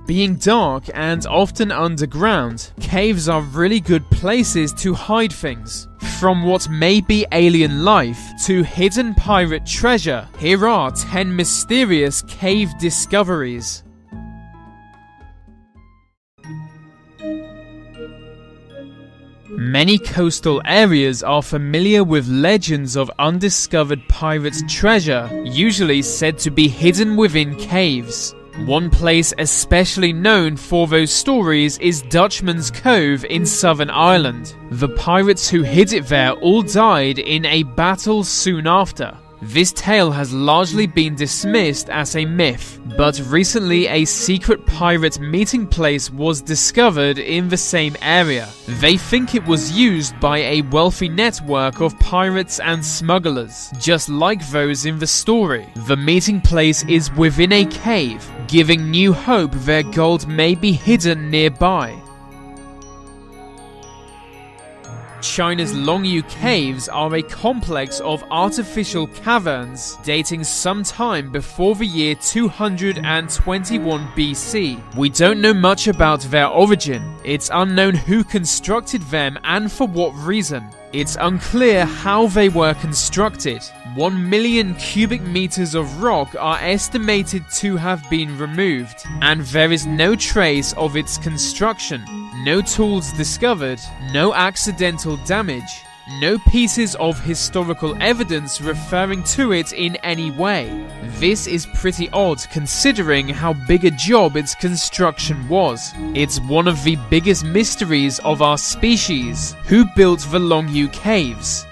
Being dark and often underground, caves are really good places to hide things. From what may be alien life to hidden pirate treasure, here are 10 mysterious cave discoveries. Many coastal areas are familiar with legends of undiscovered pirate treasure, usually said to be hidden within caves. One place especially known for those stories is Dutchman's Cove in Southern Ireland. The pirates who hid it there all died in a battle soon after. This tale has largely been dismissed as a myth, but recently a secret pirate meeting place was discovered in the same area. They think it was used by a wealthy network of pirates and smugglers, just like those in the story. The meeting place is within a cave, giving new hope their gold may be hidden nearby. China's Longyu Caves are a complex of artificial caverns dating sometime before the year 221 BC. We don't know much about their origin. It's unknown who constructed them and for what reason. It's unclear how they were constructed. 1 million cubic meters of rock are estimated to have been removed, and there is no trace of its construction. No tools discovered, no accidental damage, no pieces of historical evidence referring to it in any way. This is pretty odd considering how big a job its construction was. It's one of the biggest mysteries of our species. Who built the Longyu Caves?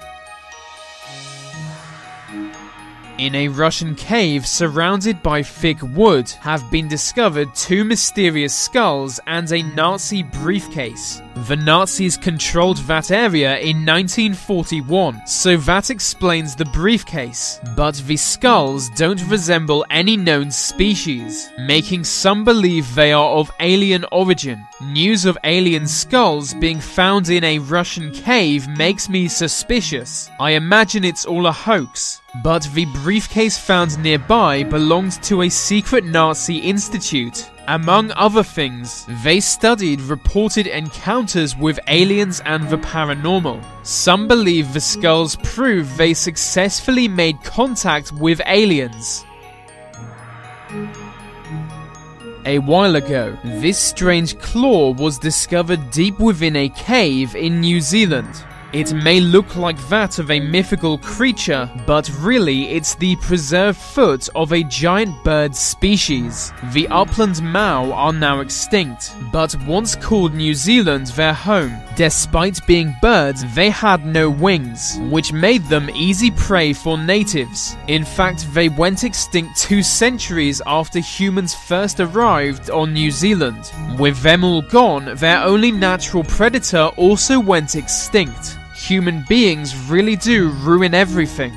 In a Russian cave surrounded by thick wood have been discovered 2 mysterious skulls and a Nazi briefcase. The Nazis controlled that area in 1941, so that explains the briefcase. But the skulls don't resemble any known species, making some believe they are of alien origin. News of alien skulls being found in a Russian cave makes me suspicious. I imagine it's all a hoax. But the briefcase found nearby belonged to a secret Nazi institute. Among other things, they studied reported encounters with aliens and the paranormal. Some believe the skulls prove they successfully made contact with aliens. A while ago, this strange claw was discovered deep within a cave in New Zealand. It may look like that of a mythical creature, but really it's the preserved foot of a giant bird species. The upland mau are now extinct, but once called New Zealand their home. Despite being birds, they had no wings, which made them easy prey for natives. In fact, they went extinct 2 centuries after humans first arrived on New Zealand. With them all gone, their only natural predator also went extinct. Human beings really do ruin everything.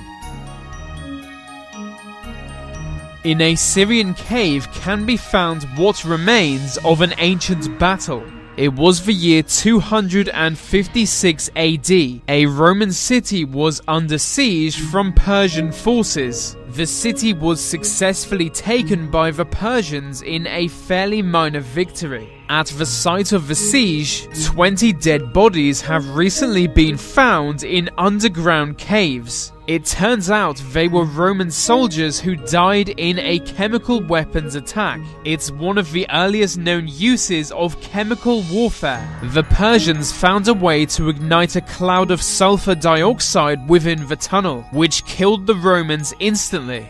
In a Syrian cave can be found what remains of an ancient battle. It was the year 256 AD. A Roman city was under siege from Persian forces. The city was successfully taken by the Persians in a fairly minor victory. At the site of the siege, 20 dead bodies have recently been found in underground caves. It turns out they were Roman soldiers who died in a chemical weapons attack. It's one of the earliest known uses of chemical warfare. The Persians found a way to ignite a cloud of sulfur dioxide within the tunnel, which killed the Romans instantly.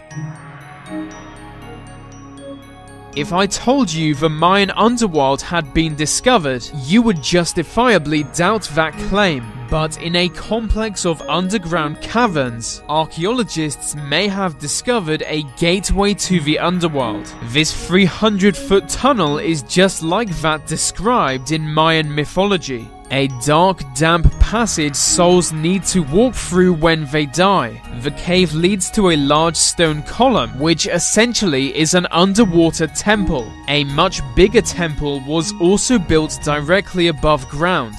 If I told you the Mayan underworld had been discovered, you would justifiably doubt that claim. But in a complex of underground caverns, archaeologists may have discovered a gateway to the underworld. This 300-foot tunnel is just like that described in Mayan mythology. A dark, damp passage souls need to walk through when they die. The cave leads to a large stone column, which essentially is an underwater temple. A much bigger temple was also built directly above ground.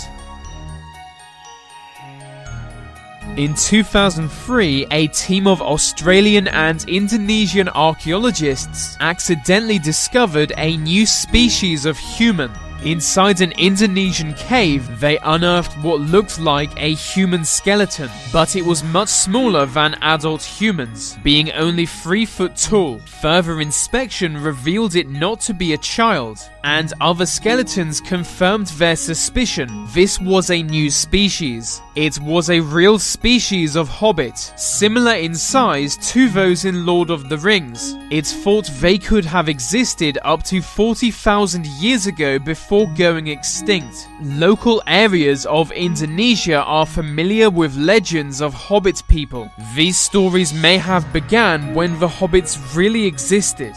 In 2003, a team of Australian and Indonesian archaeologists accidentally discovered a new species of human. Inside an Indonesian cave, they unearthed what looked like a human skeleton, but it was much smaller than adult humans, being only 3 foot tall. Further inspection revealed it not to be a child, and other skeletons confirmed their suspicion. This was a new species. It was a real species of hobbit, similar in size to those in Lord of the Rings. It's thought they could have existed up to 40,000 years ago before going extinct. Local areas of Indonesia are familiar with legends of hobbit people. These stories may have begun when the hobbits really existed.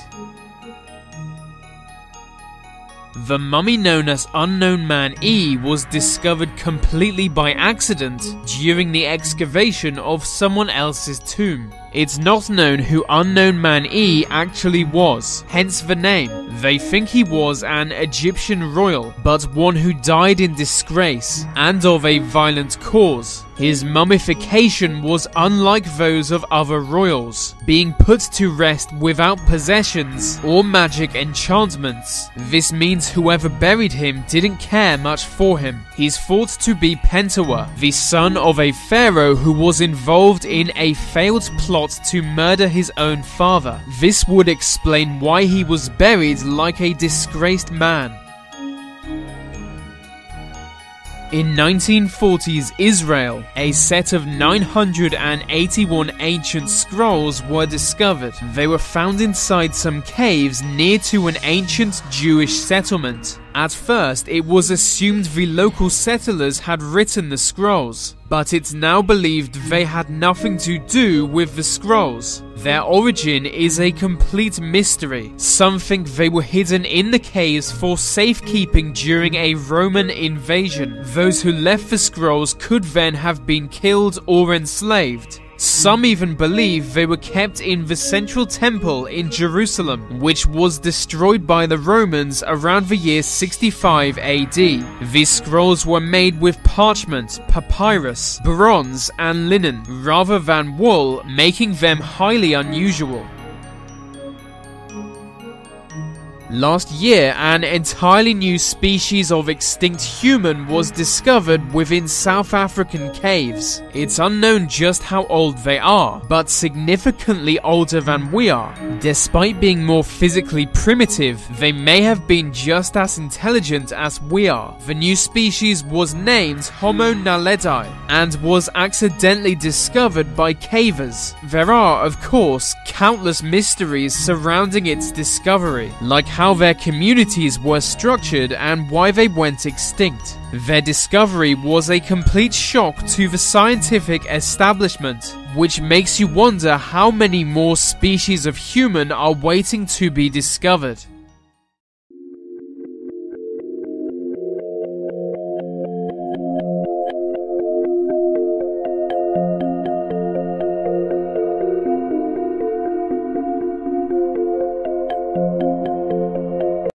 The mummy known as Unknown Man E was discovered completely by accident during the excavation of someone else's tomb. It's not known who Unknown Man E actually was, hence the name. They think he was an Egyptian royal, but one who died in disgrace and of a violent cause. His mummification was unlike those of other royals, being put to rest without possessions or magic enchantments. This means whoever buried him didn't care much for him. He's thought to be Pentuer, the son of a pharaoh who was involved in a failed plot to murder his own father. This would explain why he was buried like a disgraced man. In 1940s Israel, a set of 981 ancient scrolls were discovered. They were found inside some caves near to an ancient Jewish settlement. At first, it was assumed the local settlers had written the scrolls, but it's now believed they had nothing to do with the scrolls. Their origin is a complete mystery. Some think they were hidden in the caves for safekeeping during a Roman invasion. Those who left the scrolls could then have been killed or enslaved. Some even believe they were kept in the central temple in Jerusalem, which was destroyed by the Romans around the year 65 AD. These scrolls were made with parchment, papyrus, bronze, and linen, rather than wool, making them highly unusual. Last year, an entirely new species of extinct human was discovered within South African caves. It's unknown just how old they are, but significantly older than we are. Despite being more physically primitive, they may have been just as intelligent as we are. The new species was named Homo naledi and was accidentally discovered by cavers. There are, of course, countless mysteries surrounding its discovery, like how their communities were structured and why they went extinct. Their discovery was a complete shock to the scientific establishment, which makes you wonder how many more species of human are waiting to be discovered.